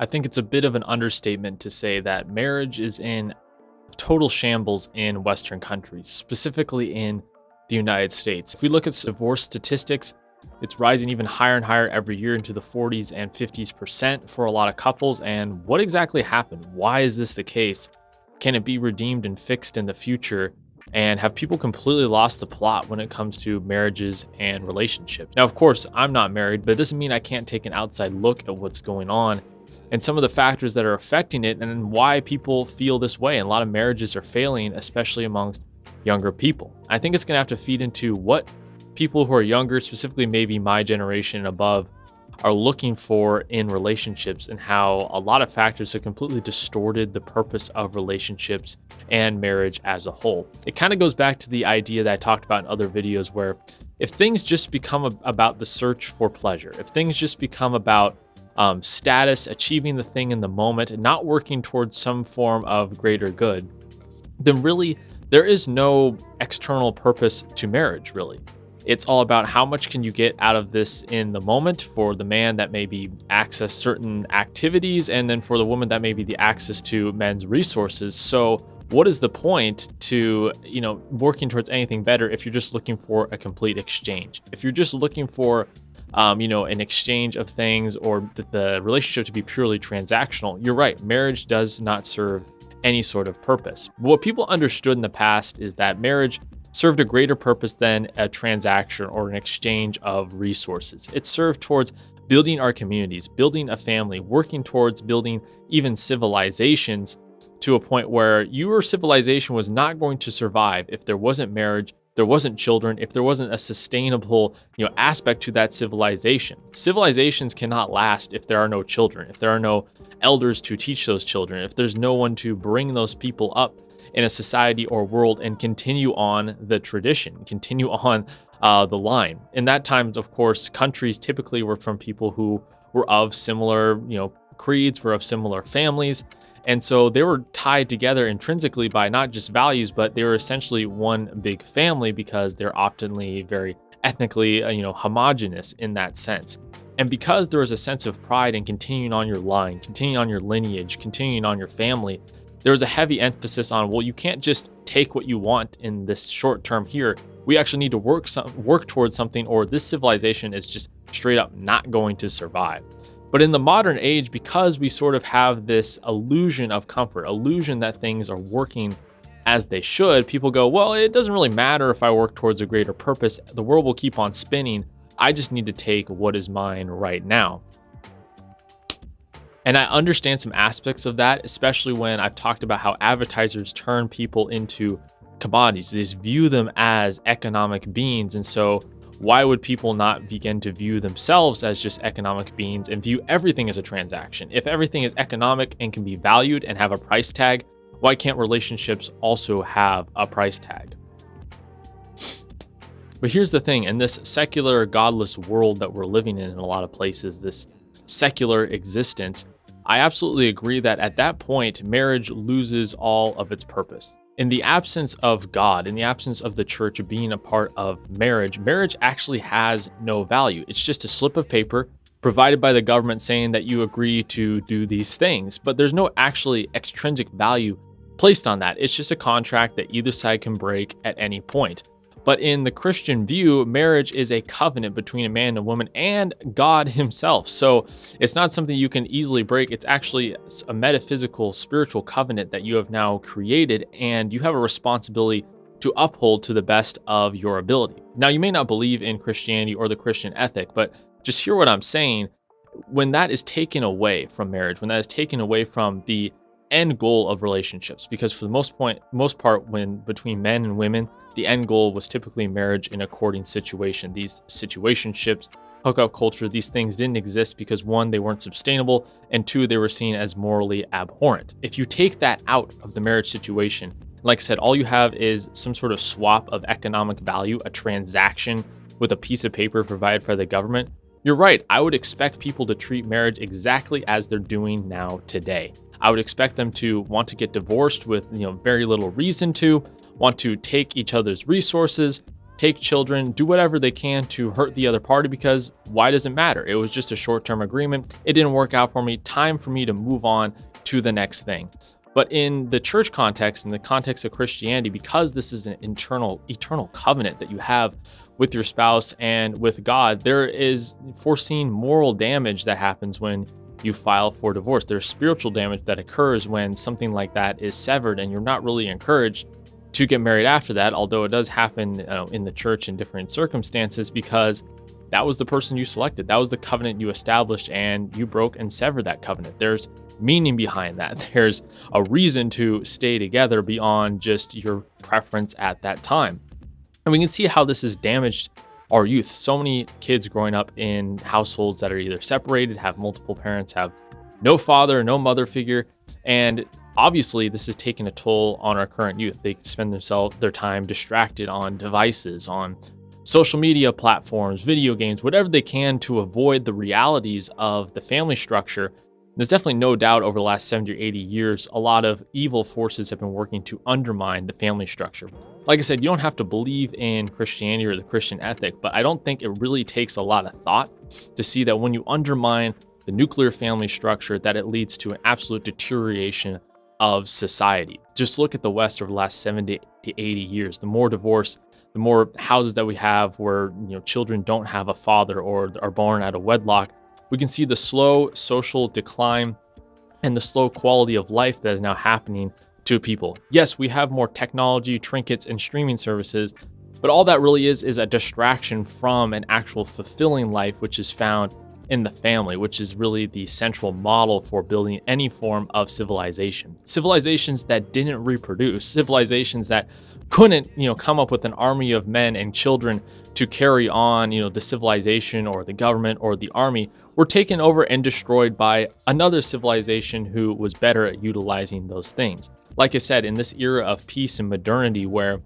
I think it's a bit of an understatement to say that marriage is in total shambles in Western countries, specifically in the United States. If we look at divorce statistics, it's rising even higher and higher every year into the 40s and 50s% for a lot of couples. And what exactly happened? Why is this the case? Can it be redeemed and fixed in the future? And have people completely lost the plot when it comes to marriages and relationships? Now, of course, I'm not married, but it doesn't mean I can't take an outside look at what's going on and some of the factors that are affecting it and why people feel this way. And a lot of marriages are failing, especially amongst younger people. I think it's going to have to feed into what people who are younger, specifically maybe my generation and above, are looking for in relationships, and how a lot of factors have completely distorted the purpose of relationships and marriage as a whole. It kind of goes back to the idea that I talked about in other videos, where if things just become about the search for pleasure, if things just become about status, achieving the thing in the moment, and not working towards some form of greater good, then really there is no external purpose to marriage, really. It's all about how much can you get out of this in the moment. For the man, that may be access certain activities, and then for the woman, that may be the access to men's resources. So what is the point to, working towards anything better if you're just looking for a complete exchange? If you're just looking for an exchange of things, or the relationship to be purely transactional, you're right, marriage does not serve any sort of purpose. What people understood in the past is that marriage served a greater purpose than a transaction or an exchange of resources. It served towards building our communities, building a family, working towards building even civilizations, to a point where your civilization was not going to survive if there wasn't marriage, there wasn't children, if there wasn't a sustainable, aspect to that civilization. Civilizations cannot last if there are no children, if there are no elders to teach those children, if there's no one to bring those people up in a society or world and continue on the tradition, continue on the line. In that time, of course, countries typically were from people who were of similar, creeds, were of similar families. And so they were tied together intrinsically by not just values, but they were essentially one big family, because they're often very ethnically, homogenous in that sense. And because there was a sense of pride in continuing on your line, continuing on your lineage, continuing on your family, there was a heavy emphasis on, well, you can't just take what you want in this short term here. We actually need to work towards something, or this civilization is just straight up not going to survive. But in the modern age, because we sort of have this illusion of comfort, illusion that things are working as they should, people go, well, it doesn't really matter if I work towards a greater purpose. The world will keep on spinning. I just need to take what is mine right now. And I understand some aspects of that, especially when I've talked about how advertisers turn people into commodities. They just view them as economic beings. And so why would people not begin to view themselves as just economic beings and view everything as a transaction? If everything is economic and can be valued and have a price tag, why can't relationships also have a price tag? But here's the thing, in this secular, godless world that we're living in a lot of places, this secular existence, I absolutely agree that at that point, marriage loses all of its purpose. In the absence of God, in the absence of the church being a part of marriage, marriage actually has no value. It's just a slip of paper provided by the government saying that you agree to do these things, but there's no actually extrinsic value placed on that. It's just a contract that either side can break at any point. But in the Christian view, marriage is a covenant between a man and a woman and God himself. So it's not something you can easily break. It's actually a metaphysical, spiritual covenant that you have now created, and you have a responsibility to uphold to the best of your ability. Now, you may not believe in Christianity or the Christian ethic, but just hear what I'm saying. When that is taken away from marriage, when that is taken away from the end goal of relationships, because for the most part, when between men and women, the end goal was typically marriage in a courting situation. These situationships, hookup culture, these things didn't exist because, one, they weren't sustainable, and two, they were seen as morally abhorrent. If you take that out of the marriage situation, like I said, all you have is some sort of swap of economic value, a transaction with a piece of paper provided by the government. You're right. I would expect people to treat marriage exactly as they're doing now today. I would expect them to want to get divorced with, very little reason to, want to take each other's resources, take children, do whatever they can to hurt the other party, because why does it matter? It was just a short-term agreement. It didn't work out for me. Time for me to move on to the next thing. But in the church context, in the context of Christianity, because this is an eternal covenant that you have with your spouse and with God, there is foreseen moral damage that happens when you file for divorce. There's spiritual damage that occurs when something like that is severed, and you're not really encouraged to get married after that, although it does happen in the church in different circumstances, because that was the person you selected. That was the covenant you established, and you broke and severed that covenant. There's meaning behind that. There's a reason to stay together beyond just your preference at that time. And we can see how this has damaged our youth. So many kids growing up in households that are either separated, have multiple parents, have no father, no mother figure. And obviously this is taking a toll on our current youth. They spend their time distracted on devices, on social media platforms, video games, whatever they can to avoid the realities of the family structure. There's definitely no doubt over the last 70 or 80 years, a lot of evil forces have been working to undermine the family structure. Like I said, you don't have to believe in Christianity or the Christian ethic, but I don't think it really takes a lot of thought to see that when you undermine the nuclear family structure, that it leads to an absolute deterioration of society. Just look at the West over the last 70 to 80 years. The more divorce, the more houses that we have where children don't have a father or are born out of wedlock, we can see the slow social decline and the slow quality of life that is now happening to people. Yes, we have more technology, trinkets, and streaming services, but all that really is a distraction from an actual fulfilling life, which is found in the family, which is really the central model for building any form of civilization. Civilizations that didn't reproduce, civilizations that couldn't, come up with an army of men and children to carry on, the civilization or the government or the army, were taken over and destroyed by another civilization who was better at utilizing those things. Like I said, in this era of peace and modernity where,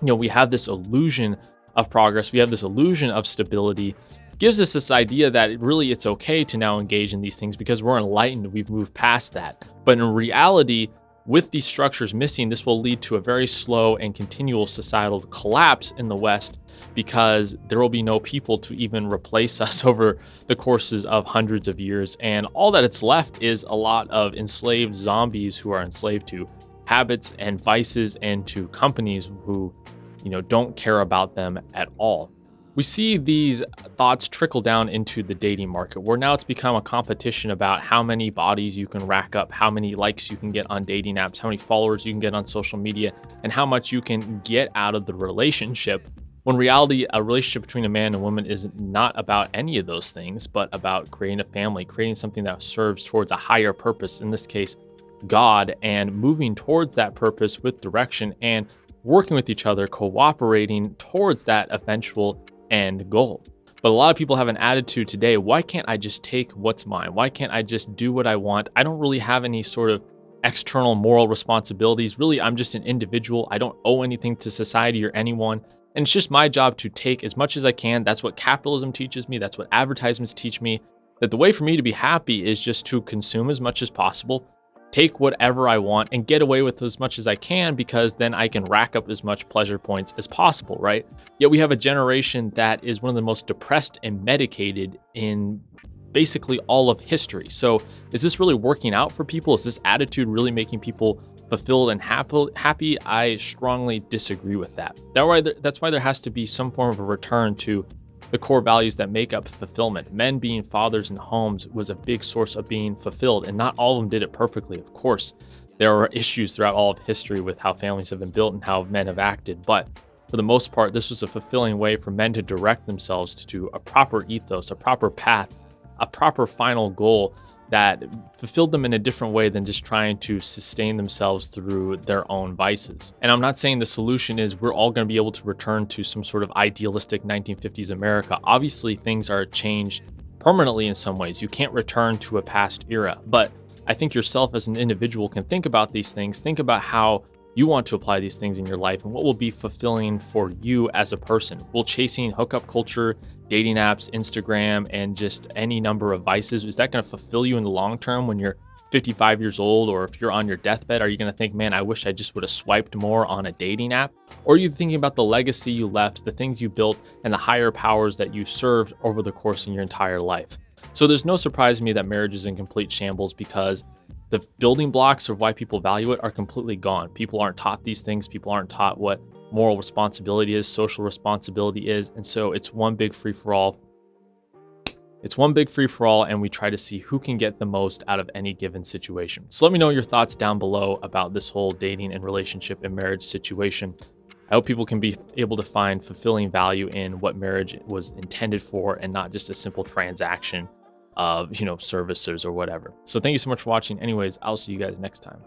we have this illusion of progress, we have this illusion of stability, gives us this idea that it's okay to now engage in these things because we're enlightened, we've moved past that. But in reality, with these structures missing, this will lead to a very slow and continual societal collapse in the West, because there will be no people to even replace us over the courses of hundreds of years. And all that it's left is a lot of enslaved zombies who are enslaved to habits and vices and to companies who, don't care about them at all. We see these thoughts trickle down into the dating market, where now it's become a competition about how many bodies you can rack up, how many likes you can get on dating apps, how many followers you can get on social media, and how much you can get out of the relationship. When in reality, a relationship between a man and woman is not about any of those things, but about creating a family, creating something that serves towards a higher purpose, in this case, God, and moving towards that purpose with direction and working with each other, cooperating towards that eventual end goal. But a lot of people have an attitude today, why can't I just take what's mine? Why can't I just do what I want? I don't really have any sort of external moral responsibilities. Really, I'm just an individual. I don't owe anything to society or anyone. And it's just my job to take as much as I can. That's what capitalism teaches me. That's what advertisements teach me. That the way for me to be happy is just to consume as much as possible, take whatever I want, and get away with as much as I can, because then I can rack up as much pleasure points as possible, right? Yet we have a generation that is one of the most depressed and medicated in basically all of history. So is this really working out for people? Is this attitude really making people fulfilled and happy? I strongly disagree with that. That's why there has to be some form of a return to the core values that make up fulfillment. Men being fathers in homes was a big source of being fulfilled, and not all of them did it perfectly. Of course, there are issues throughout all of history with how families have been built and how men have acted, but for the most part, this was a fulfilling way for men to direct themselves to a proper ethos, a proper path, a proper final goal that fulfilled them in a different way than just trying to sustain themselves through their own vices. And I'm not saying the solution is we're all going to be able to return to some sort of idealistic 1950s America. Obviously, things are changed permanently in some ways. You can't return to a past era, but I think yourself as an individual can think about these things, think about how you want to apply these things in your life and what will be fulfilling for you as a person. Will chasing hookup culture, dating apps, Instagram, and just any number of vices, is that going to fulfill you in the long term when you're 55 years old, or if you're on your deathbed, are you going to think, man, I wish I just would have swiped more on a dating app? Or are you thinking about the legacy you left, the things you built, and the higher powers that you served over the course of your entire life? So there's no surprise to me that marriage is in complete shambles, because the building blocks of why people value it are completely gone. People aren't taught these things. People aren't taught what moral responsibility is, social responsibility is. And so it's one big free for all. It's one big free for all, and we try to see who can get the most out of any given situation. So let me know your thoughts down below about this whole dating and relationship and marriage situation. I hope people can be able to find fulfilling value in what marriage was intended for, and not just a simple transaction of, services or whatever. So thank you so much for watching. Anyways, I'll see you guys next time.